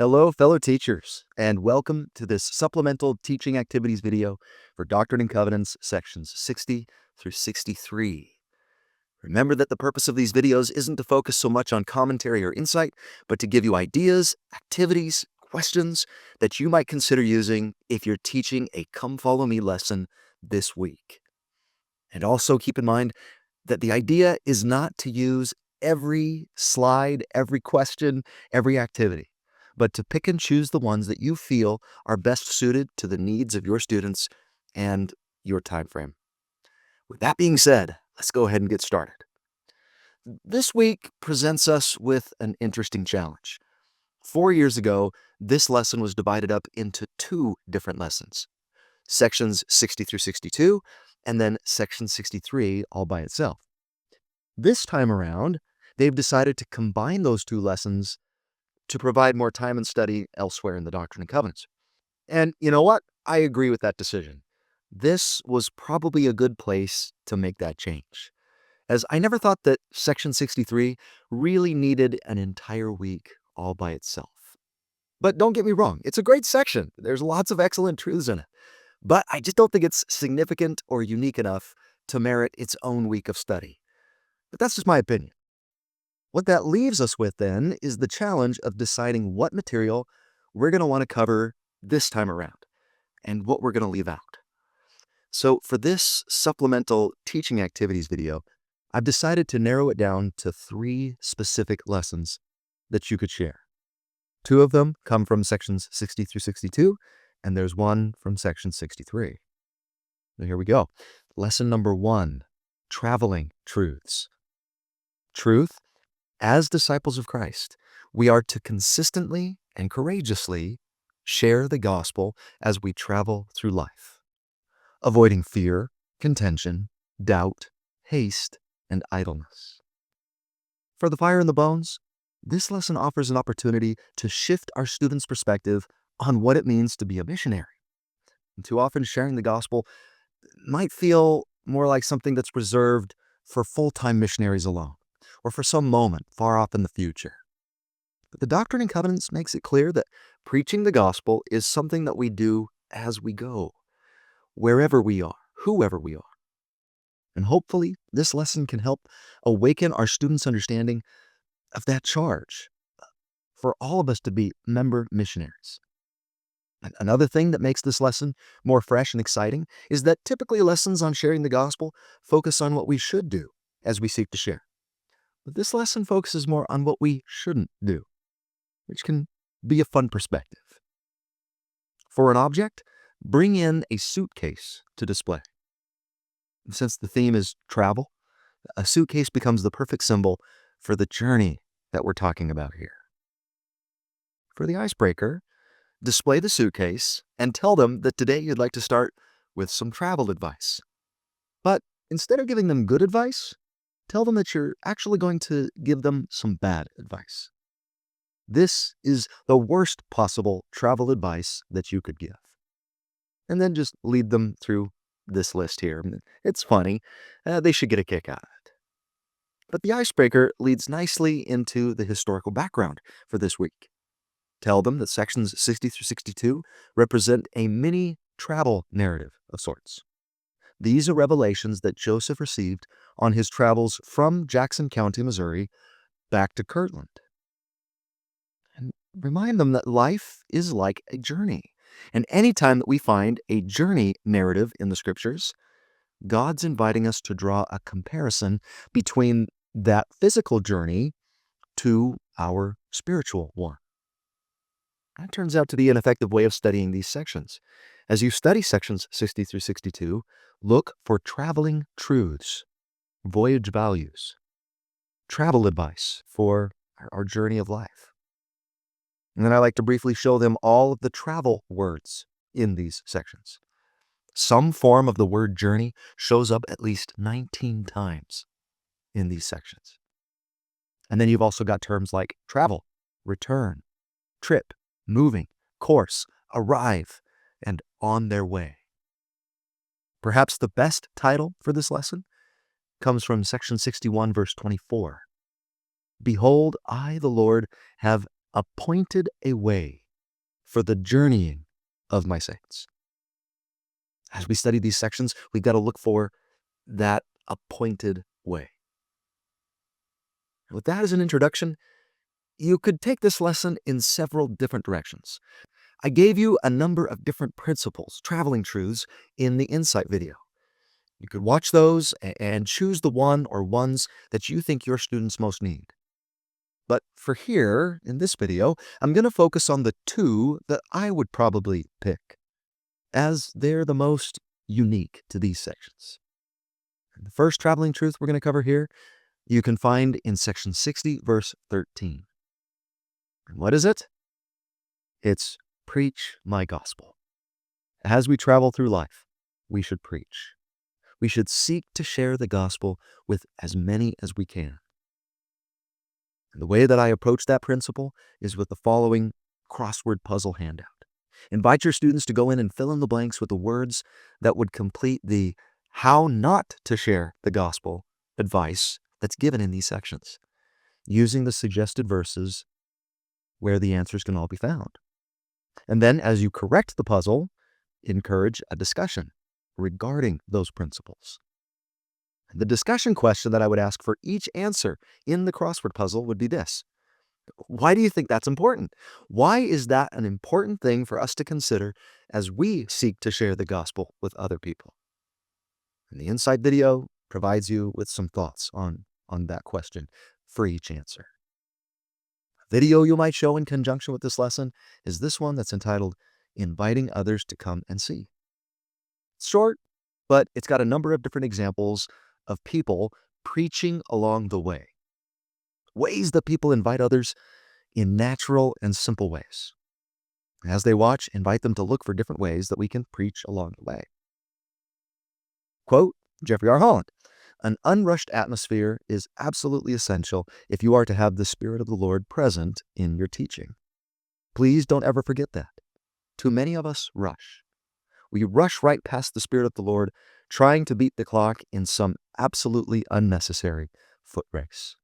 Hello, fellow teachers, and welcome to this supplemental teaching activities video for Doctrine and Covenants sections 60 through 63. Remember that the purpose of these videos isn't to focus so much on commentary or insight, but to give you ideas, activities, questions that you might consider using if you're teaching a Come Follow Me lesson this week. And also keep in mind that the idea is not to use every slide, every question, every activity, but to pick and choose the ones that you feel are best suited to the needs of your students and your time frame. With that being said, let's go ahead and get started. This week presents us with an interesting challenge. 4 years ago, this lesson was divided up into 2 different lessons, sections 60 through 62, and then section 63 all by itself. This time around, they've decided to combine those 2 lessons to provide more time and study elsewhere in the Doctrine and Covenants. And you know what? I agree with that decision. This was probably a good place to make that change, as I never thought that section 63 really needed an entire week all by itself. But don't get me wrong, it's a great section. There's lots of excellent truths in it. But I just don't think it's significant or unique enough to merit its own week of study. But that's just my opinion. What that leaves us with then is the challenge of deciding what material we're going to want to cover this time around and what we're going to leave out. So for this supplemental teaching activities video, I've decided to narrow it down to 3 specific lessons that you could share. 2 of them come from sections 60 through 62, and there's 1 from section 63. So here we go. Lesson number 1, traveling truths. Truth. As disciples of Christ, we are to consistently and courageously share the gospel as we travel through life, avoiding fear, contention, doubt, haste, and idleness. For the fire in the bones, this lesson offers an opportunity to shift our students' perspective on what it means to be a missionary. And too often, sharing the gospel might feel more like something that's reserved for full-time missionaries alone, or for some moment far off in the future. But the Doctrine and Covenants makes it clear that preaching the gospel is something that we do as we go, wherever we are, whoever we are. And hopefully, this lesson can help awaken our students' understanding of that charge for all of us to be member missionaries. And another thing that makes this lesson more fresh and exciting is that typically lessons on sharing the gospel focus on what we should do as we seek to share. But this lesson focuses more on what we shouldn't do, which can be a fun perspective. For an object, bring in a suitcase to display. Since the theme is travel, a suitcase becomes the perfect symbol for the journey that we're talking about here. For the icebreaker, display the suitcase and tell them that today you'd like to start with some travel advice. But instead of giving them good advice, tell them that you're actually going to give them some bad advice. This is the worst possible travel advice that you could give. And then just lead them through this list here. It's funny. They should get a kick out of it. But the icebreaker leads nicely into the historical background for this week. Tell them that sections 60 through 62 represent a mini travel narrative of sorts. These are revelations that Joseph received on his travels from Jackson County, Missouri, back to Kirtland. And remind them that life is like a journey. And anytime that we find a journey narrative in the scriptures, God's inviting us to draw a comparison between that physical journey to our spiritual one. That turns out to be an effective way of studying these sections. As you study sections 60 through 62, look for traveling truths, voyage values, travel advice for our journey of life. And then I like to briefly show them all of the travel words in these sections. Some form of the word journey shows up at least 19 times in these sections. And then you've also got terms like travel, return, trip, moving, course, arrive, and on their way. Perhaps the best title for this lesson comes from section 61, verse 24. Behold, I, the Lord, have appointed a way for the journeying of my saints. As we study these sections, we've got to look for that appointed way. With that as an introduction, you could take this lesson in several different directions. I gave you a number of different principles, traveling truths, in the Insight video. You could watch those and choose the one or ones that you think your students most need. But for here, in this video, I'm going to focus on the two that I would probably pick, as they're the most unique to these sections. And the first traveling truth we're going to cover here, you can find in section 60, verse 13. And what is it? It's preach my gospel. As we travel through life, we should preach. We should seek to share the gospel with as many as we can. And the way that I approach that principle is with the following crossword puzzle handout. Invite your students to go in and fill in the blanks with the words that would complete the how not to share the gospel advice that's given in these sections, using the suggested verses where the answers can all be found. And then as you correct the puzzle, encourage a discussion regarding those principles. The discussion question that I would ask for each answer in the crossword puzzle would be this. Why do you think that's important? Why is that an important thing for us to consider as we seek to share the gospel with other people? And the Insight video provides you with some thoughts on that question for each answer. A video you might show in conjunction with this lesson is this one that's entitled Inviting Others to Come and See. It's short, but it's got a number of different examples of people preaching along the way. Ways that people invite others in natural and simple ways. As they watch, invite them to look for different ways that we can preach along the way. Quote, Jeffrey R. Holland, an unrushed atmosphere is absolutely essential if you are to have the Spirit of the Lord present in your teaching. Please don't ever forget that. Too many of us rush. We rush right past the Spirit of the Lord, trying to beat the clock in some absolutely unnecessary foot race.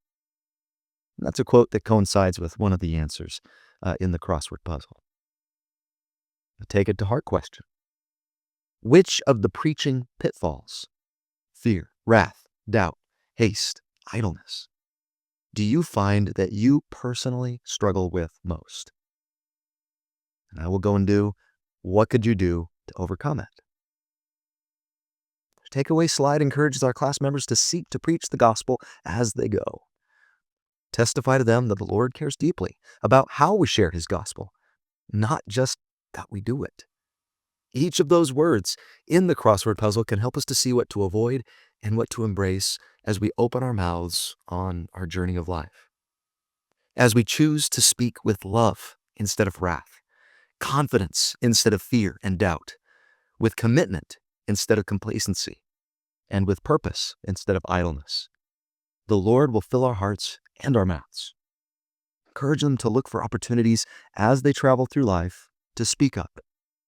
And that's a quote that coincides with one of the answers in the crossword puzzle. A take it to heart question. Which of the preaching pitfalls, fear, wrath, doubt, haste, idleness, do you find that you personally struggle with most? And I will go and do what could you do to overcome it? The takeaway slide encourages our class members to seek to preach the gospel as they go. Testify to them that the Lord cares deeply about how we share his gospel, not just that we do it. Each of those words in the crossword puzzle can help us to see what to avoid and what to embrace as we open our mouths on our journey of life. As we choose to speak with love instead of wrath, confidence instead of fear and doubt, with commitment instead of complacency, and with purpose instead of idleness, the Lord will fill our hearts and our mouths. Encourage them to look for opportunities as they travel through life to speak up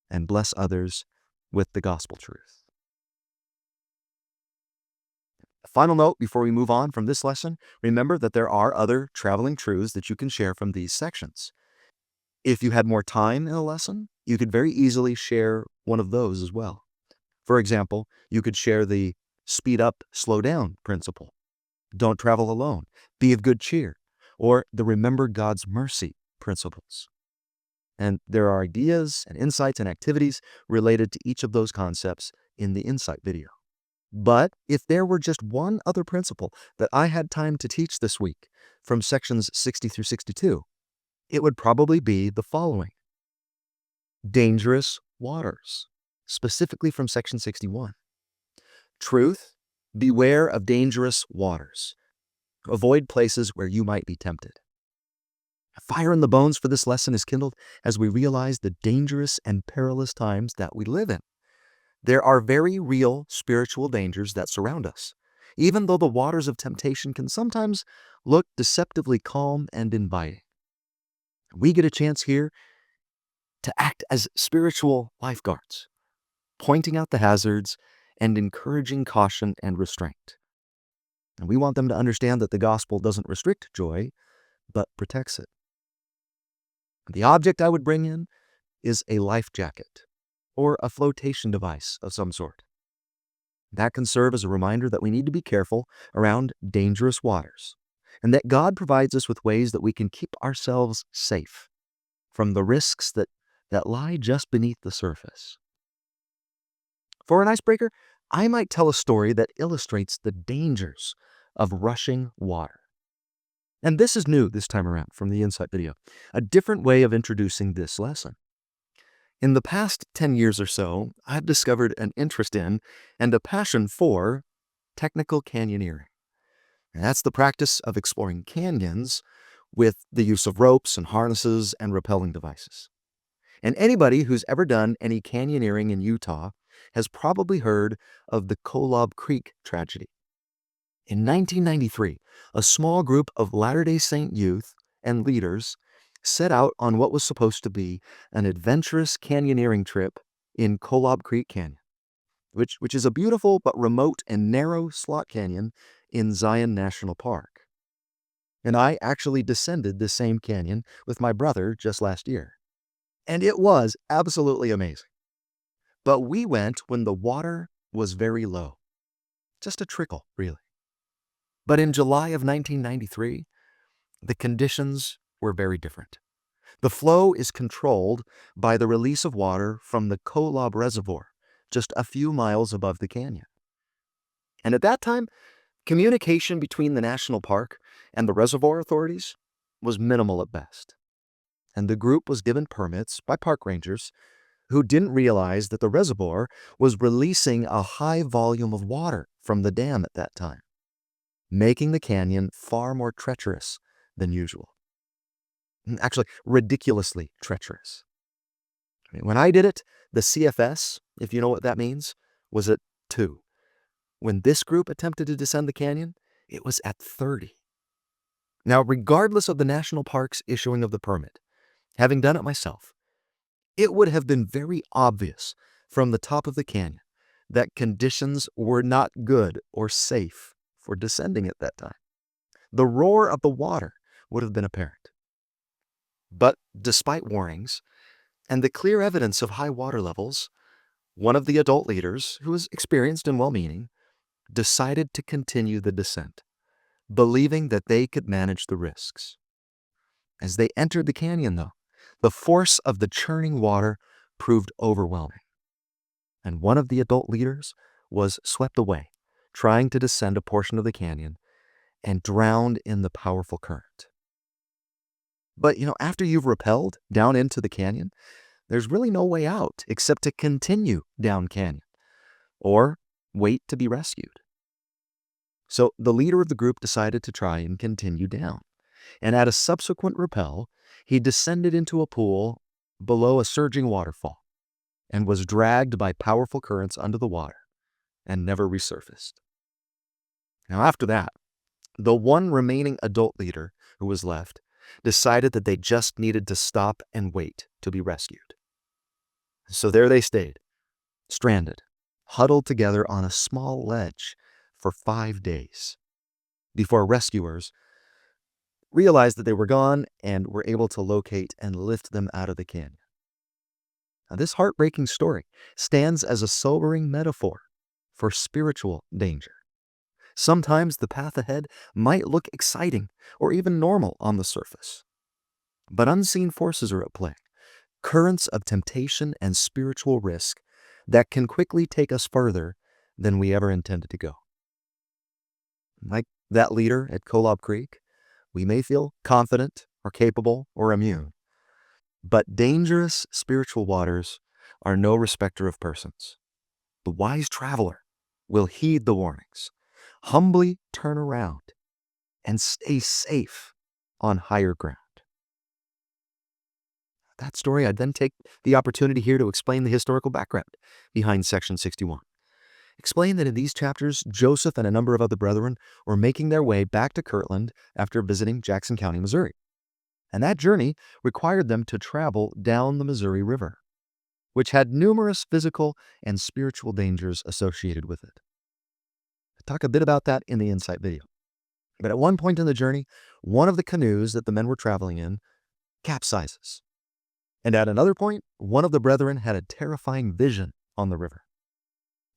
and bless others with the gospel truth. A final note before we move on from this lesson, remember that there are other traveling truths that you can share from these sections. If you had more time in a lesson, you could very easily share one of those as well. For example, you could share the speed up, slow down principle. Don't travel alone. Be of good cheer. Or the remember God's mercy principles. And there are ideas and insights and activities related to each of those concepts in the Insight video. But if there were just one other principle that I had time to teach this week from sections 60 through 62, it would probably be the following. Dangerous waters, specifically from section 61. Truth, beware of dangerous waters. Avoid places where you might be tempted. A fire in the bones for this lesson is kindled as we realize the dangerous and perilous times that we live in. There are very real spiritual dangers that surround us, even though the waters of temptation can sometimes look deceptively calm and inviting. We get a chance here to act as spiritual lifeguards, pointing out the hazards and encouraging caution and restraint. And we want them to understand that the gospel doesn't restrict joy, but protects it. The object I would bring in is a life jacket or a flotation device of some sort. That can serve as a reminder that we need to be careful around dangerous waters, and that God provides us with ways that we can keep ourselves safe from the risks that lie just beneath the surface. For an icebreaker, I might tell a story that illustrates the dangers of rushing water. And this is new this time around from the Insight video, a different way of introducing this lesson. In the past 10 years or so, I've discovered an interest in and a passion for technical canyoneering. And that's the practice of exploring canyons with the use of ropes and harnesses and rappelling devices. And anybody who's ever done any canyoneering in Utah has probably heard of the Kolob Creek tragedy. In 1993, a small group of Latter-day Saint youth and leaders set out on what was supposed to be an adventurous canyoneering trip in Kolob Creek Canyon, which is a beautiful but remote and narrow slot canyon in Zion National Park. And I actually descended this same canyon with my brother just last year. And it was absolutely amazing. But we went when the water was very low, just a trickle, really. But in July of 1993, the conditions were very different. The flow is controlled by the release of water from the Kolob Reservoir, just a few miles above the canyon. And at that time, communication between the national park and the reservoir authorities was minimal at best. And the group was given permits by park rangers who didn't realize that the reservoir was releasing a high volume of water from the dam at that time, making the canyon far more treacherous than usual. Actually, ridiculously treacherous. When I did it, the CFS, if you know what that means, was at 2. When this group attempted to descend the canyon, it was at 30. Now, regardless of the national park's issuing of the permit, having done it myself, it would have been very obvious from the top of the canyon that conditions were not good or safe for descending at that time. The roar of the water would have been apparent. But despite warnings and the clear evidence of high water levels, one of the adult leaders, who was experienced and well-meaning, decided to continue the descent, believing that they could manage the risks. As they entered the canyon, though, the force of the churning water proved overwhelming, and one of the adult leaders was swept away, trying to descend a portion of the canyon and drowned in the powerful current. But, after you've rappelled down into the canyon, there's really no way out except to continue down canyon or wait to be rescued. So the leader of the group decided to try and continue down. And at a subsequent rappel, he descended into a pool below a surging waterfall and was dragged by powerful currents under the water and never resurfaced. Now, after that, the one remaining adult leader who was left decided that they just needed to stop and wait to be rescued. So there they stayed, stranded, huddled together on a small ledge for 5 days before rescuers realized that they were gone and were able to locate and lift them out of the canyon. Now, this heartbreaking story stands as a sobering metaphor for spiritual danger. Sometimes the path ahead might look exciting or even normal on the surface, but unseen forces are at play, currents of temptation and spiritual risk that can quickly take us further than we ever intended to go. Like that leader at Kolob Creek, we may feel confident or capable or immune, but dangerous spiritual waters are no respecter of persons. The wise traveler will heed the warnings, humbly turn around, and stay safe on higher ground. That story, I'd then take the opportunity here to explain the historical background behind section 61. Explain that in these chapters, Joseph and a number of other brethren were making their way back to Kirtland after visiting Jackson County, Missouri. And that journey required them to travel down the Missouri River, which had numerous physical and spiritual dangers associated with it. I talk a bit about that in the Insight video. But at one point in the journey, one of the canoes that the men were traveling in capsizes, And at another point, one of the brethren had a terrifying vision on the river.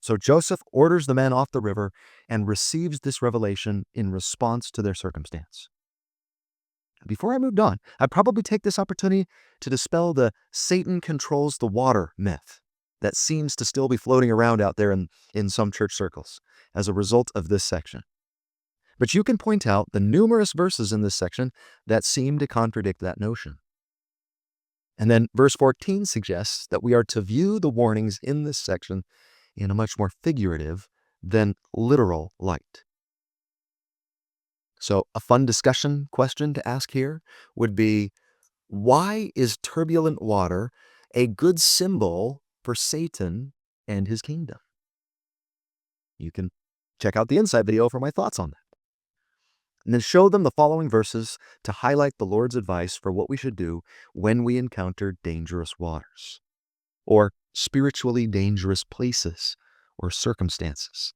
So Joseph orders the men off the river and receives this revelation in response to their circumstance. Before I moved on, I'd probably take this opportunity to dispel the Satan controls the water myth that seems to still be floating around out there in some church circles as a result of this section. But you can point out the numerous verses in this section that seem to contradict that notion. And then verse 14 suggests that we are to view the warnings in this section in a much more figurative than literal light. So a fun discussion question to ask here would be, why is turbulent water a good symbol for Satan and his kingdom? You can check out the Insight video for my thoughts on that. And then show them the following verses to highlight the Lord's advice for what we should do when we encounter dangerous waters, or spiritually dangerous places or circumstances.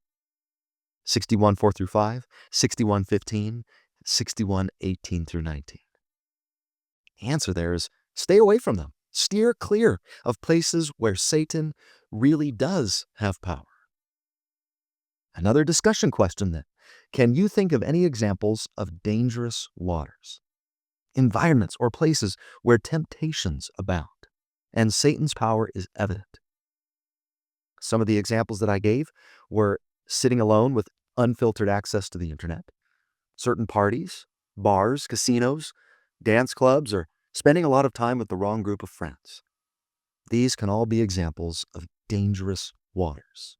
61:4 through 5, 61:15, 61:18 through 19. The answer there is stay away from them. Steer clear of places where Satan really does have power. Another discussion question then. Can you think of any examples of dangerous waters? Environments or places where temptations abound and Satan's power is evident. Some of the examples that I gave were sitting alone with unfiltered access to the internet, certain parties, bars, casinos, dance clubs, or spending a lot of time with the wrong group of friends. These can all be examples of dangerous waters.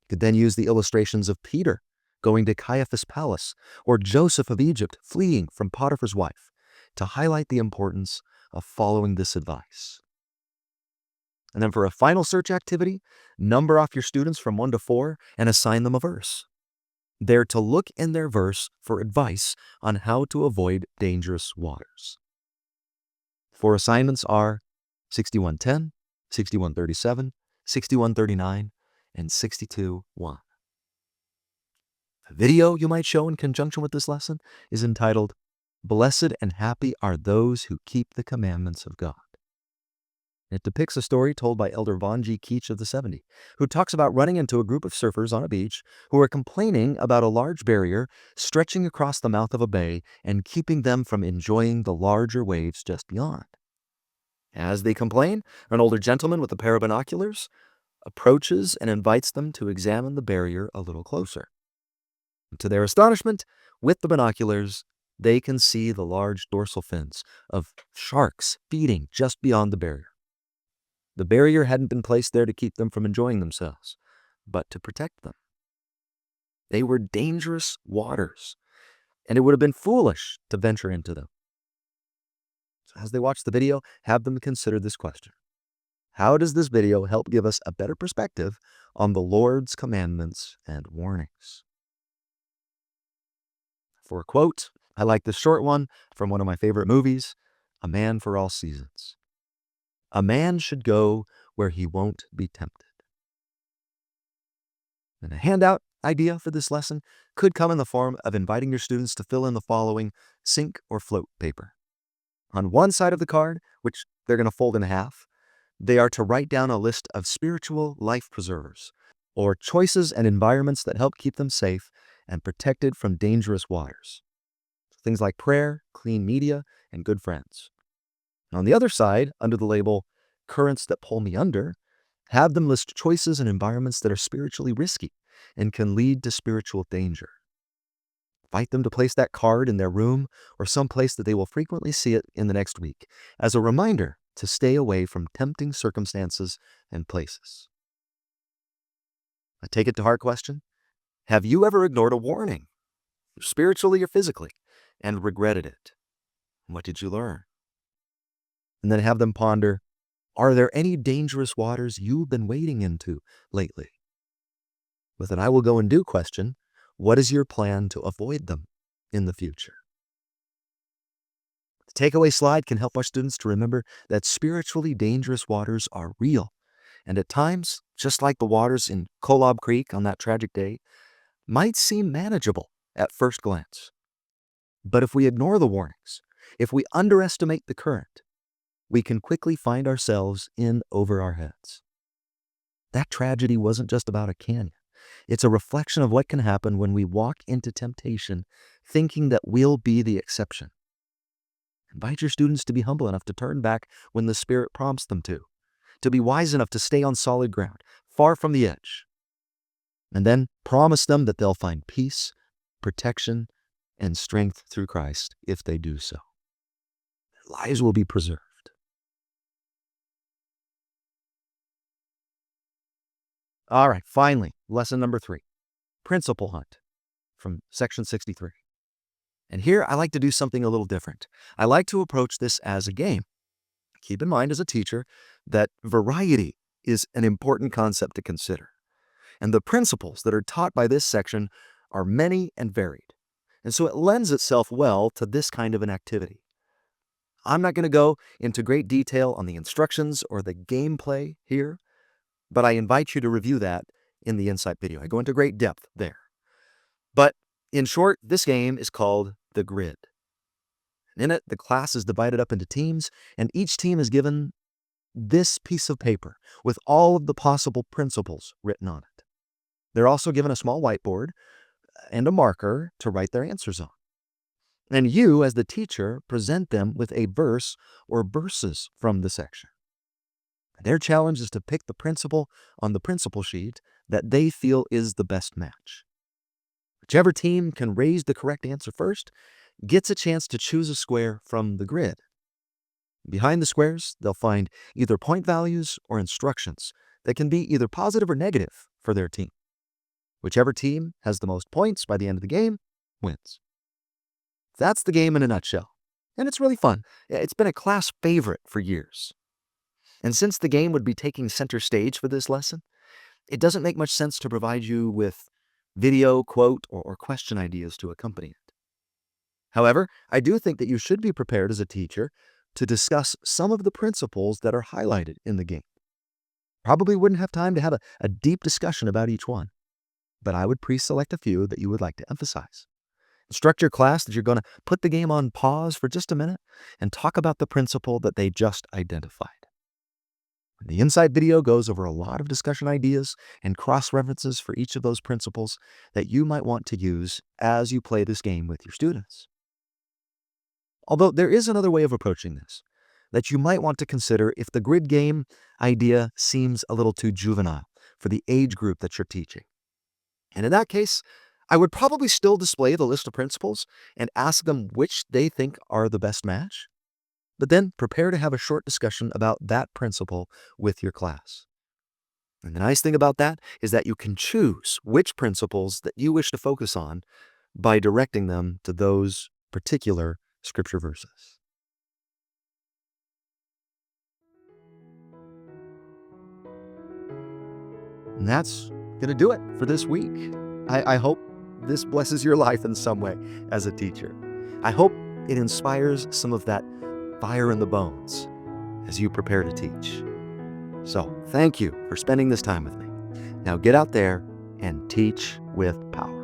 You could then use the illustrations of Peter going to Caiaphas' palace or Joseph of Egypt fleeing from Potiphar's wife to highlight the importance of following this advice. And then for a final search activity, number off your students from 1 to 4 and assign them a verse. They're to look in their verse for advice on how to avoid dangerous waters. 4 assignments are 61:10, 61:37, 61:39, and 62:1. A video you might show in conjunction with this lesson is entitled, "Blessed and Happy Are Those Who Keep the Commandments of God." It depicts a story told by Elder Von G. Keach of the 70, who talks about running into a group of surfers on a beach who are complaining about a large barrier stretching across the mouth of a bay and keeping them from enjoying the larger waves just beyond. As they complain, an older gentleman with a pair of binoculars approaches and invites them to examine the barrier a little closer. To their astonishment, with the binoculars, they can see the large dorsal fins of sharks feeding just beyond the barrier. The barrier hadn't been placed there to keep them from enjoying themselves, but to protect them. They were dangerous waters, and it would have been foolish to venture into them. So as they watch the video, have them consider this question. How does this video help give us a better perspective on the Lord's commandments and warnings? For a quote, I like this short one from one of my favorite movies, A Man for All Seasons. A man should go where he won't be tempted. And a handout idea for this lesson could come in the form of inviting your students to fill in the following sink or float paper. On one side of the card, which they're going to fold in half, they are to write down a list of spiritual life preservers, or choices and environments that help keep them safe and protected from dangerous waters. Things like prayer, clean media, and good friends. And on the other side, under the label currents that pull me under, have them list choices and environments that are spiritually risky and can lead to spiritual danger. Invite them to place that card in their room or someplace that they will frequently see it in the next week as a reminder to stay away from tempting circumstances and places. A take it to heart question. Have you ever ignored a warning, spiritually or physically, and regretted it? What did you learn? And then have them ponder, are there any dangerous waters you've been wading into lately? With an I will go and do question, what is your plan to avoid them in the future? The takeaway slide can help our students to remember that spiritually dangerous waters are real, and at times, just like the waters in Kolob Creek on that tragic day, might seem manageable at first glance. But if we ignore the warnings, if we underestimate the current, we can quickly find ourselves in over our heads. That tragedy wasn't just about a canyon. It's a reflection of what can happen when we walk into temptation thinking that we'll be the exception. Invite your students to be humble enough to turn back when the Spirit prompts them to be wise enough to stay on solid ground, far from the edge. And then promise them that they'll find peace, protection, and strength through Christ if they do so. Their lives will be preserved. All right, finally, lesson number 3, principle hunt from section 63. And here I like to do something a little different. I like to approach this as a game. Keep in mind as a teacher that variety is an important concept to consider. And the principles that are taught by this section are many and varied. And so it lends itself well to this kind of an activity. I'm not going to go into great detail on the instructions or the gameplay here, but I invite you to review that in the Insight video. I go into great depth there. But in short, this game is called the grid. In it, the class is divided up into teams, and each team is given this piece of paper with all of the possible principles written on it. They're also given a small whiteboard and a marker to write their answers on. And you, as the teacher, present them with a verse or verses from the section. Their challenge is to pick the principle on the principle sheet that they feel is the best match. Whichever team can raise the correct answer first gets a chance to choose a square from the grid. Behind the squares, they'll find either point values or instructions that can be either positive or negative for their team. Whichever team has the most points by the end of the game wins. That's the game in a nutshell. And it's really fun. It's been a class favorite for years. And since the game would be taking center stage for this lesson, it doesn't make much sense to provide you with video, quote, or question ideas to accompany it. However, I do think that you should be prepared as a teacher to discuss some of the principles that are highlighted in the game. Probably wouldn't have time to have a deep discussion about each one, but I would pre-select a few that you would like to emphasize. Instruct your class that you're going to put the game on pause for just a minute and talk about the principle that they just identified. The Insight video goes over a lot of discussion ideas and cross-references for each of those principles that you might want to use as you play this game with your students. Although there is another way of approaching this that you might want to consider if the grid game idea seems a little too juvenile for the age group that you're teaching. And in that case, I would probably still display the list of principles and ask them which they think are the best match, but then prepare to have a short discussion about that principle with your class. And the nice thing about that is that you can choose which principles that you wish to focus on by directing them to those particular scripture verses. And that's going to do it for this week. I hope this blesses your life in some way as a teacher. I hope it inspires some of that fire in the bones as you prepare to teach. So thank you for spending this time with me. Now get out there and teach with power.